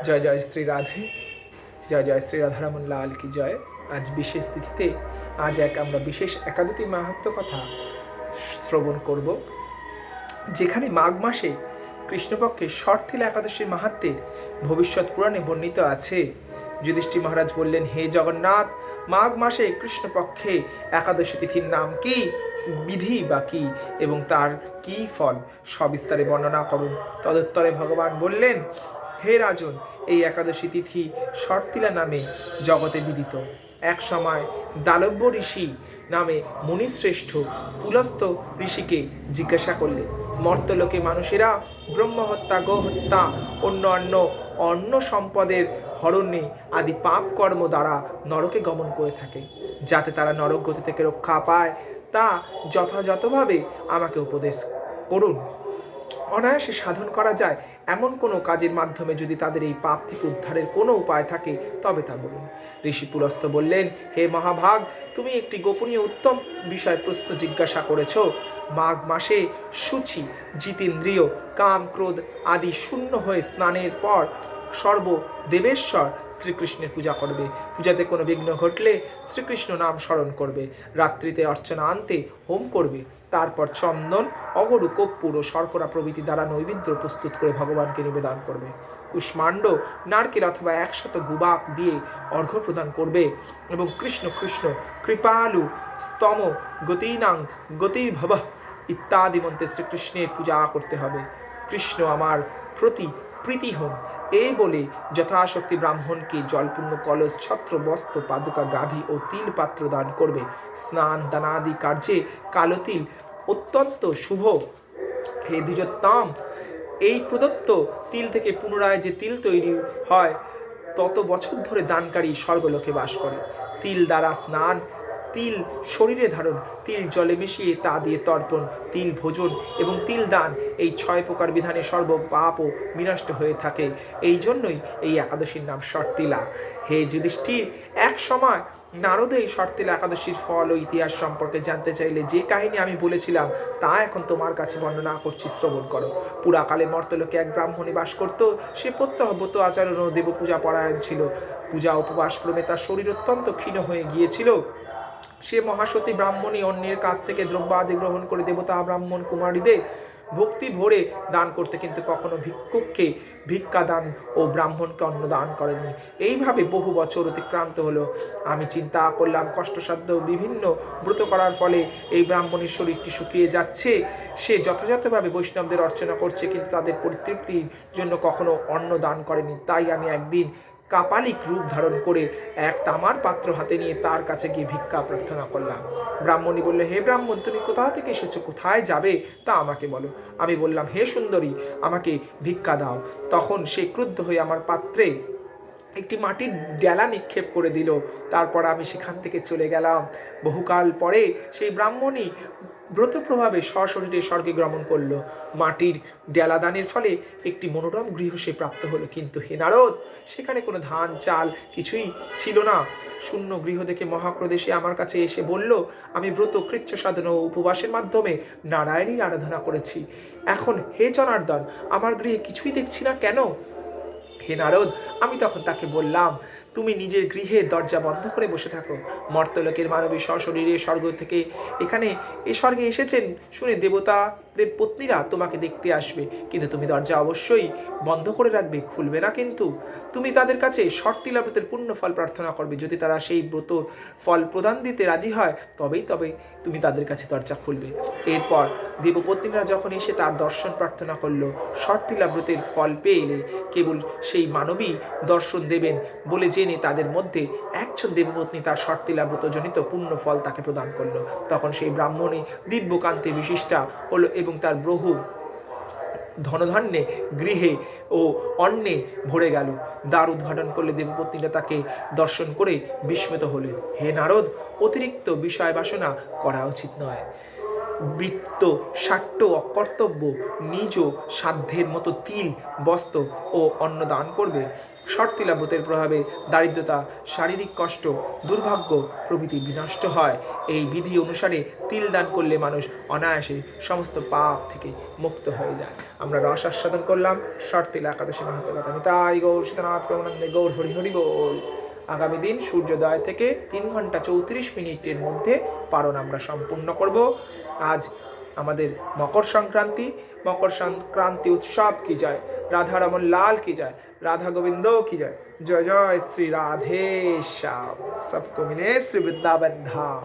জয় জয় শ্রী রাধে, জয় জয় শ্রী রাধারমন লাল কি জয়। আজ বিশেষ তিথিতে আমরা বিশেষ একাদশী মাহাত্ম্য কথা শ্রবণ করব, যেখানে মাঘ মাসে কৃষ্ণপক্ষে শর্তিলা একাদশীর মাহাত্ম্যের ভবিষ্যৎ পুরাণে বর্ণিত আছে। যুধিষ্ঠির মহারাজ বললেন, হে জগন্নাথ, মাঘ মাসে কৃষ্ণপক্ষে একাদশী তিথির নাম কি, বিধি বা কি, এবং তার কি ফল সবিস্তারে বর্ণনা করুন। তদুত্তরে ভগবান বললেন, হে রাজন, এই একাদশী তিথি শর্তিলা নামে জগতে বিদিত। এক সময় দালব্য ঋষি নামে মুনিশ্রেষ্ঠ পুলস্ত ঋষিকে জিজ্ঞাসা করলেন, মর্তলোকে মানুষেরা ব্রহ্মহত্যা, গোহত্যা, অন্য সম্পদের হরণে আদি পাপ কর্ম দ্বারা নরকে গমন করে থাকে। যাতে তারা নরক গতি থেকে রক্ষা পায় তা যথাযথভাবে আমাকে উপদেশ করুন। অনায়াসে সাধন করা যায় এমন কোনো কাজের মাধ্যমে যদি তাদের এই পাপ থেকে উদ্ধারের কোনো উপায় থাকে তবে তা বলুন। ঋষি পুলস্ত বললেন, হে মহাভাগ, তুমি একটি গোপনীয় উত্তম বিষয় প্রশ্ন জিজ্ঞাসা করেছ। মাঘ মাসে শুচি, জিতেন্দ্রিয়, কাম, ক্রোধ আদি শূন্য হয়ে স্নানের পর দেবেশ্বর শ্রীকৃষ্ণের পূজা করবে। পূজাতে কোনো বিঘ্ন ঘটলে শ্রীকৃষ্ণ নাম স্মরণ করবে। রাত্রিতে অর্চনা আনতে হোম করবে। তারপর চন্দন, অগরু, কর্পূর ও শর্করা প্রভৃতি দ্বারা নৈবেদ্য প্রস্তুত করে ভগবানকে নিবেদন করবে। কুষ্মাণ্ড, নারকেল অথবা 100 গুবাক দিয়ে অর্ঘ্য প্রদান করবে এবং কৃষ্ণ কৃষ্ণ কৃপালু স্তম গতিনাং গতির্ভব ইত্যাদি মন্ত্রে শ্রীকৃষ্ণের পূজা করতে হবে। কৃষ্ণ আমার প্রতি প্রীতি হন, এই বলে যথাশক্তি ব্রাহ্মণকে জলপূর্ণ কলস, ছত্র, বস্ত্র, পাদুকা, গাভী ও তিল পাত্র দান করবে। স্নান দানাদি কার্যে কালো তিল অত্যন্ত শুভ। হে দ্বিজোত্তম, এই প্রদত্ত তিল থেকে পুনরায় যে তিল তৈরি হয় তত বছর ধরে দানকারী স্বর্গলোকে বাস করে। তিল দ্বারা স্নান, তিল শরীরে ধারণ, তিল জলে মিশিয়ে তা দিয়ে তর্পণ, তিল ভোজন এবং তিল দান, এই 6 প্রকার বিধানে সর্ব পাপও বিনষ্ট হয়ে থাকে। এই জন্যই এই একাদশীর নাম শর্তিলা। হে যুধিষ্ঠির, এক সময় নারদ এই শর্তিলা একাদশীর ফল ও ইতিহাস সম্পর্কে জানতে চাইলে যে কাহিনী আমি বলেছিলাম তা এখন তোমার কাছে বর্ণনা করছি, শ্রবণ করো। পুরাকালে মর্তলোকে এক ব্রাহ্মণী বাস করত। সে প্রত্যহ ব্রত আচরণ ও দেবপূজা পরায়ণ ছিল। পূজা উপবাস ক্রমে তার শরীর অত্যন্ত ক্ষীণ হয়ে গিয়েছিল। সে মহাসতী ব্রাহ্মণী অন্যের কাছ থেকে দ্রব্য আদি গ্রহণ করে দেবতা ব্রাহ্মণ কুমারীদের ভক্তি ভরে দান করতে, কিন্তু কখনো ভিক্ষুককে ভিক্ষা দান ও ব্রাহ্মণকে অন্ন দান করেনি। এইভাবে বহু বছর অতিক্রান্ত হলো। আমি চিন্তা করলাম, কষ্টসাধ্য বিভিন্ন ব্রত করার ফলে এই ব্রাহ্মণের শরীরটি শুকিয়ে যাচ্ছে। সে যথাযথভাবে বৈষ্ণবদের অর্চনা করছে, কিন্তু তাদের পরিতৃপ্তির জন্য কখনো অন্ন দান করেনি। তাই আমি একদিন কাপালিক রূপ ধারণ করে এক তামার পাত্র হাতে নিয়ে তার কাছে গিয়ে ভিক্ষা প্রার্থনা করলাম। ব্রাহ্মণী বললে, হে ব্রাহ্মণ, তুমি কোথা থেকে এসেছো, কোথায় যাবে তা আমাকে বলো। আমি বললাম, হে সুন্দরী, আমাকে ভিক্ষা দাও। তখন সে ক্রুদ্ধ হয়ে আমার পাত্রে একটি মাটির ডেলা নিক্ষেপ করে দিল। তারপর আমি সেখান থেকে চলে গেলাম। বহুকাল পরে সেই ব্রাহ্মণী ব্রত প্রভাবে সশরীরে স্বর্গে গমন করলো। মাটির ডেলাদানের ফলে একটি মনোরম গৃহ সে প্রাপ্ত হলো। কিন্তু হে নারদ, সেখানে কোনো ধান চাল কিছুই ছিল না। শূন্য গৃহ দেখে মহাক্রোধে সে আমার কাছে এসে বলল, আমি ব্রত, কৃচ্ছ সাধন ও উপবাসের মাধ্যমে নারায়ণীর আরাধনা করেছি। এখন হে জনার্দন, আমার গৃহে কিছুই দেখছি না কেন? হে নারদ, আমি তখন তাকে বললাম, তুমি নিজের গৃহে দরজা বন্ধ করে বসে থাকো। মর্তলোকের মানবী সশরীরে স্বর্গ থেকে এখানে স্বর্গে এসেছেন শুনে দেবতাদের পত্নীরা তোমাকে দেখতে আসবে, কিন্তু তুমি দরজা অবশ্যই বন্ধ করে রাখবে, খুলবে না। কিন্তু তুমি তাদের কাছে শর্তিলা ব্রতের পূর্ণ ফল প্রার্থনা করবে। যদি তারা সেই ব্রত ফল প্রদান দিতে রাজি হয় তবে তুমি তাদের কাছে দরজা খুলবে। এরপর দেবপত্নীরা যখন এসে তার দর্শন প্রার্থনা করলো, শর্তিলা ব্রতের ফল পেয়ে এলে কেবল সেই মানবী দর্শন দেবেন বলে জেনে তাদের মধ্যে একজন দেবপত্নী তার শর্তিলা ব্রতজনিত পূর্ণ ফল তাকে প্রদান করলো। তখন সেই ব্রাহ্মণী দিব্যকান্তে বিশিষ্টা হলো এবং তার বহু ধনধান্যে গৃহে ও অন্নে ভরে গেল। দ্বার উদ্ঘাটন করলে দেবপত্নীরা তাকে দর্শন করে বিস্মিত হলেন। হে নারদ, অতিরিক্ত বিষয় বাসনা করা উচিত নয়। বৃত্ত শাট্য অকর্তব্য নিজ সাধ্যের মতো তিল বস্ত্র ও অন্ন দান করবে। শর্তিলাভতের প্রভাবে দারিদ্রতা, শারীরিক কষ্ট, দুর্ভাগ্য প্রভৃতি বিনষ্ট হয়। এই বিধি অনুসারে তিল দান করলে মানুষ অনায়াসে সমস্ত পাপ থেকে মুক্ত হয়ে যায়। আমরা রস আস্বাদন করলাম শর্তিলা একাদশী মাহাত্ম্য কথা। নিতাই গৌর সীতানাথ প্রেমানন্দে গৌর হরি হরি বল। আগামী দিন সূর্যোদয় থেকে 3 ঘন্টা 34 মিনিটের মধ্যে পারণ আমরা সম্পূর্ণ করব। আজ আমাদের মকর সংক্রান্তি। মকর সংক্রান্তি উৎসব কি জয়, রাধা রমন লাল की जय, राधा गोविंदो की जय। जय जय श्री राधे श्याम। सबको मिले श्री वृंदावन धाम।